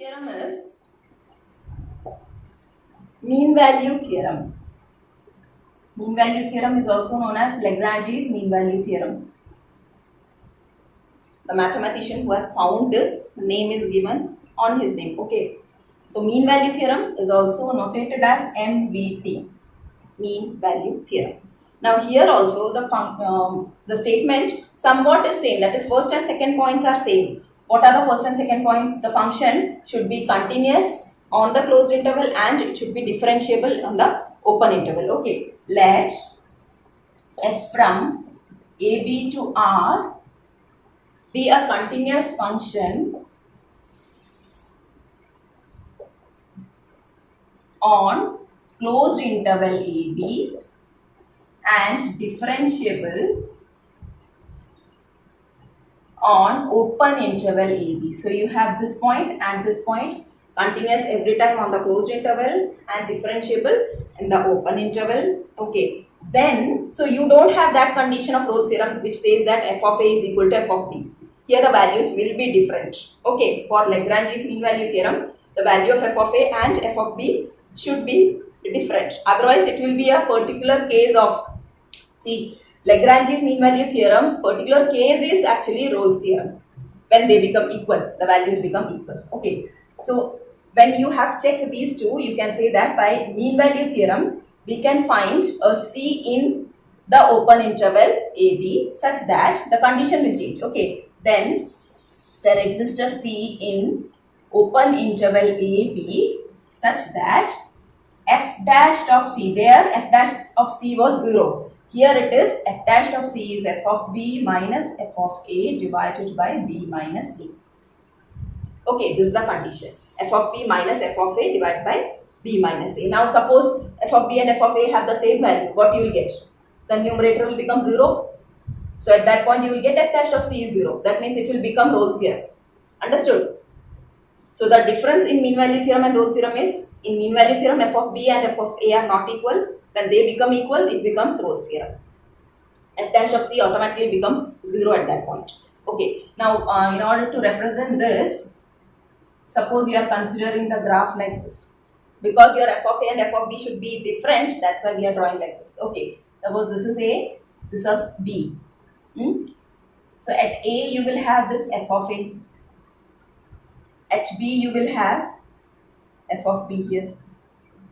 Theorem is mean value theorem. Mean value theorem is also known as Lagrange's mean value theorem. The mathematician who has found this, the name is given on his name. Okay. So mean value theorem is also notated as MVT, mean value theorem. Now here also the statement somewhat is same, that is first and second points are same. What are the first and second points? The function should be continuous on the closed interval and it should be differentiable on the open interval. Okay, let f from AB to R be a continuous function on closed interval AB and differentiable on open interval AB. So you have this point and this point, continuous every time on the closed interval and differentiable in the open interval. Okay. Then, so you don't have that condition of Rolle's theorem which says that f of A is equal to f of B. Here the values will be different. Okay. For Lagrange's mean value theorem, the value of f of A and f of B should be different. Otherwise, it will be a particular case of, see, Lagrange's mean value theorem's particular case is actually Rolle's theorem. When they become equal, the values become equal. Okay. So when you have checked these two, you can say that by mean value theorem, we can find a C in the open interval AB such that the condition will change. Okay. Then there exists a C in open interval AB such that f dash of C, there f dash of C was 0. Here it is f dash of C is f of B minus f of A divided by B minus A. Okay, this is the condition. F of B minus f of A divided by B minus A. Now suppose f of B and f of A have the same value. What you will get? The numerator will become 0. So at that point you will get f dash of C is 0. That means it will become Rolle's theorem. Understood? So the difference in mean value theorem and Rolle's theorem is, in mean value theorem f of B and f of A are not equal. When they become equal, it becomes Rolle's theorem. F dash of C automatically becomes 0 at that point. Okay. Now, in order to represent this, suppose you are considering the graph like this. Because your f of A and f of B should be different, that's why we are drawing like this. Okay. Suppose this is A, this is B. So at A you will have this f of A. At B you will have f of B here.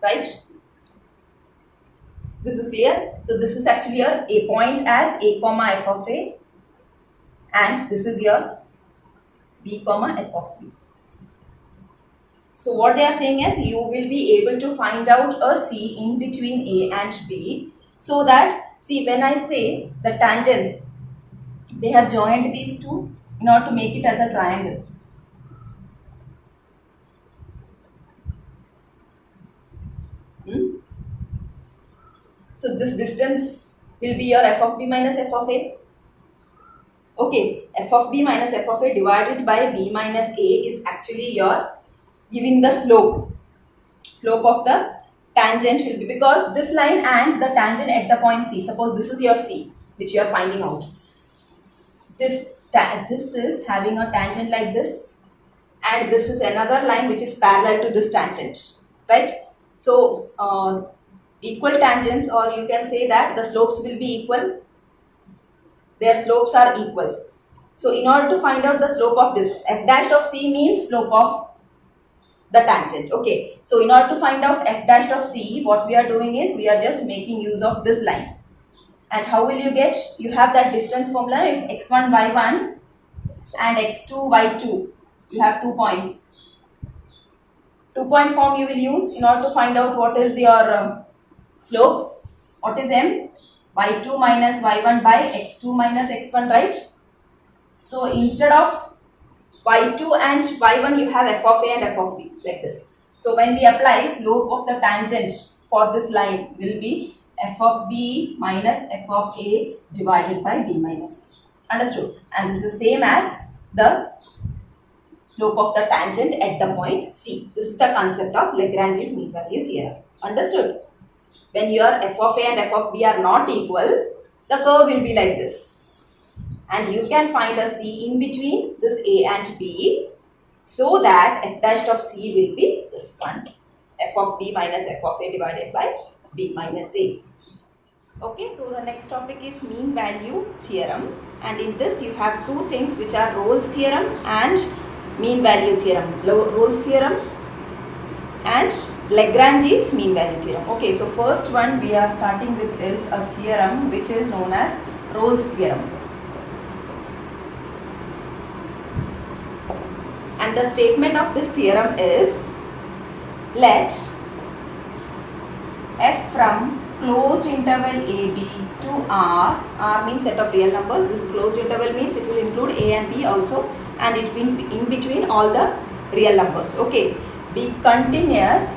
Right? This is clear. So this is actually your A point as A comma f of A and this is your B comma f of B. So what they are saying is you will be able to find out a C in between A and B, so that, see, when I say the tangents, they have joined these two in order to make it as a triangle. So this distance will be your f of B minus f of A. Okay, f of B minus f of A divided by B minus A is actually your giving the slope. Slope of the tangent will be, because this line and the tangent at the point C, suppose this is your C which you are finding out. This is having a tangent like this and this is another line which is parallel to this tangent, right? So equal tangents, or you can say that the slopes will be equal. Their slopes are equal. So in order to find out the slope of this, f dash of C means slope of the tangent. Okay. So in order to find out f dash of C, what we are doing is we are just making use of this line. And how will you get? You have that distance formula. If x1 y1 and x2 y2, you have 2 points. 2-point form you will use in order to find out what is your slope. What is m? y2 minus y1 by x2 minus x1, right? So instead of y2 and y1, you have f of A and f of B, like this. So when we apply, slope of the tangent for this line will be f of B minus f of A divided by B minus A. Understood? And this is same as the slope of the tangent at the point C. This is the concept of Lagrange's mean value theorem. Understood? When your f of A and f of B are not equal, the curve will be like this. And you can find a C in between this A and B so that f dash of c will be this one, f of b minus f of a divided by b minus a. Okay, so the next topic is mean value theorem, and in this you have two things which are Rolle's theorem and mean value theorem. Rolle's theorem and Lagrange's mean value theorem. Okay, so first one we are starting with is a theorem which is known as Rolle's theorem. And the statement of this theorem is, let f from closed interval AB to R means set of real numbers. This closed interval means it will include A and B also, and it will be in between all the real numbers. Okay, be continuous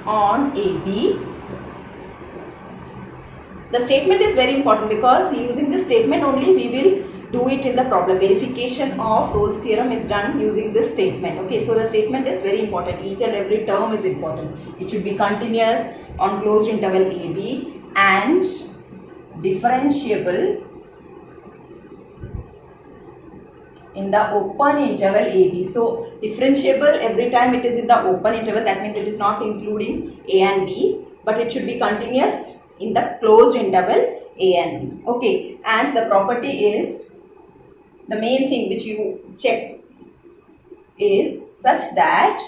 on AB. The statement is very important because using this statement only we will do it in the problem. Verification of Rolle's theorem is done using this statement. Okay, so the statement is very important. Each and every term is important. It should be continuous on closed interval AB and differentiable in the open interval AB. So differentiable every time it is in the open interval, that means it is not including A and B, but it should be continuous in the closed interval A and B. Okay, and the property is, the main thing which you check is such that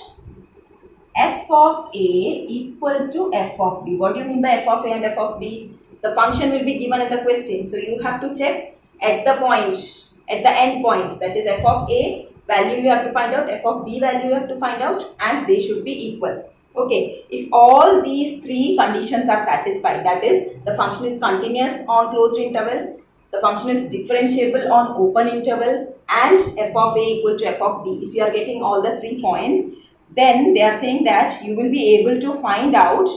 f of A equal to f of B. What do you mean by f of A and f of B? The function will be given in the question, so you have to check at the points, at the end points, that is f of A value you have to find out, f of B value you have to find out, and they should be equal. Okay, if all these three conditions are satisfied, that is the function is continuous on closed interval, the function is differentiable on open interval, and f of A equal to f of B. If you are getting all the 3 points, then they are saying that you will be able to find out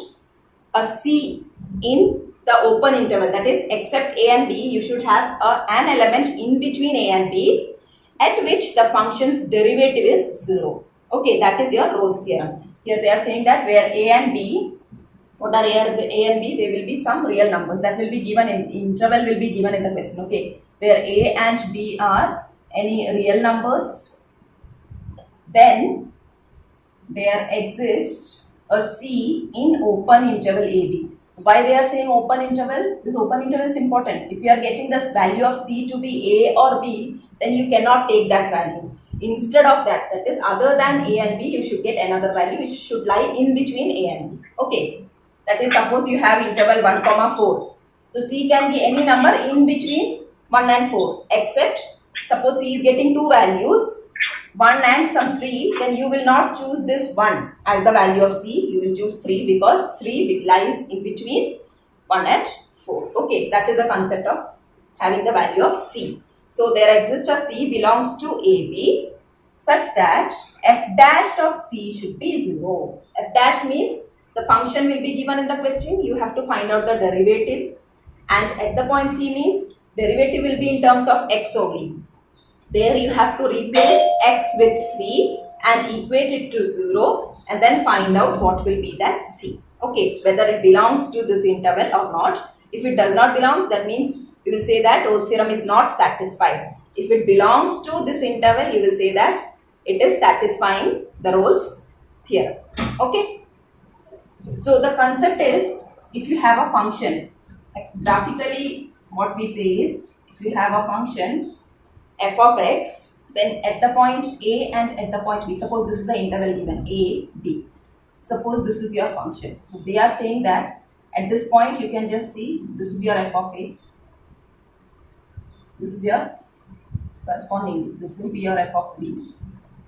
a C in the open interval, that is except A and B you should have an element in between A and B at which the function's derivative is 0. Okay, that is your Rolle's theorem. Here they are saying that where A and B, what are A and B? There will be some real numbers that will be given in interval, will be given in the question. Okay, where A and B are any real numbers, then there exists a C in open interval AB. Why they are saying open interval? This open interval is important. If you are getting this value of C to be A or B, then you cannot take that value. Instead of that, that is other than A and B, you should get another value which should lie in between A and B. Okay, that is suppose you have interval 1, 4. So C can be any number in between 1 and 4, except suppose C is getting 2 values, 1 and some 3, then you will not choose this 1 as the value of C, you will choose 3 because 3 lies in between 1 and 4. Okay, that is the concept of having the value of C. So there exists a C belongs to AB such that f dash of C should be 0. F dash means the function will be given in the question, you have to find out the derivative, and at the point C means derivative will be in terms of x only. There you have to replace x with C and equate it to 0 and then find out what will be that C. Okay, whether it belongs to this interval or not. If it does not belong, that means you will say that Rolle's theorem is not satisfied. If it belongs to this interval, you will say that it is satisfying the Rolle's theorem. Okay. So the concept is, if you have a function, graphically what we say is, if you have a function f of x, then at the point A and at the point B, suppose this is the interval given A, B. Suppose this is your function. So they are saying that at this point you can just see this is your f of A. This is your corresponding, this will be your f of B.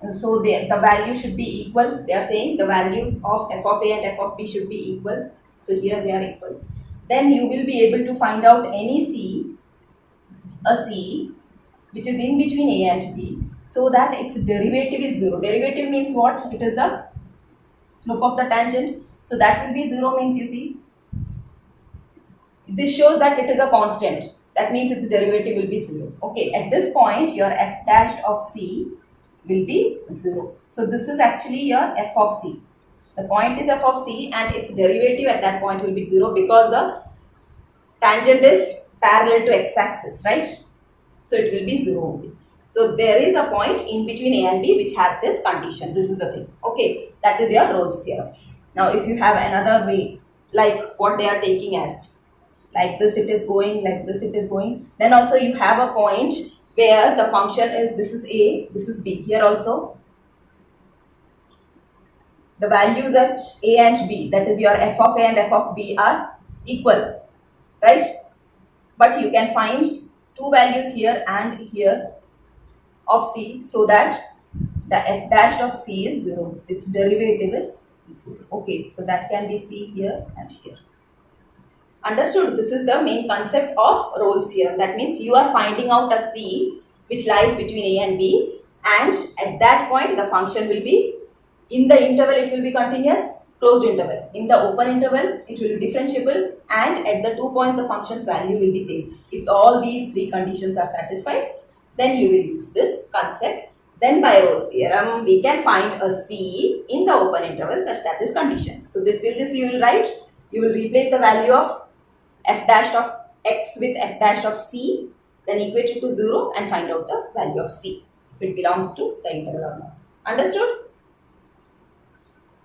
And so the value should be equal. They are saying the values of f of A and f of B should be equal. So here they are equal. Then you will be able to find out any C, a C which is in between A and B, so that its derivative is 0. Derivative means what? It is the slope of the tangent. So that will be 0 means, you see, this shows that it is a constant. That means its derivative will be 0. Okay, at this point your f dash of C will be 0. So this is actually your f of C. The point is f of C and its derivative at that point will be 0 because the tangent is parallel to x-axis, right? So it will be 0 only. So there is a point in between A and B which has this condition. This is the thing. Okay, that is your Rolle's theorem. Now if you have another way, like what they are taking as, like this it is going, like this it is going, then also you have a point where the function is, this is A, this is B. Here also the values at A and B, that is your f of A and f of B, are equal, right? But you can find two values here and here of C, so that the f dash of C is 0. Its derivative is 0. Okay, so that can be C here and here. Understood? This is the main concept of Rolle's theorem. That means you are finding out a C which lies between A and B, and at that point the function will be, in the interval it will be continuous, closed interval. In the open interval it will be differentiable, and at the 2 points the function's value will be same. If all these three conditions are satisfied, then you will use this concept. Then by Rolle's theorem we can find a C in the open interval such that this condition. So till this you will write, you will replace the value of f dash of x with f dash of C, then equate it to 0 and find out the value of C, if it belongs to the interval or not. Understood?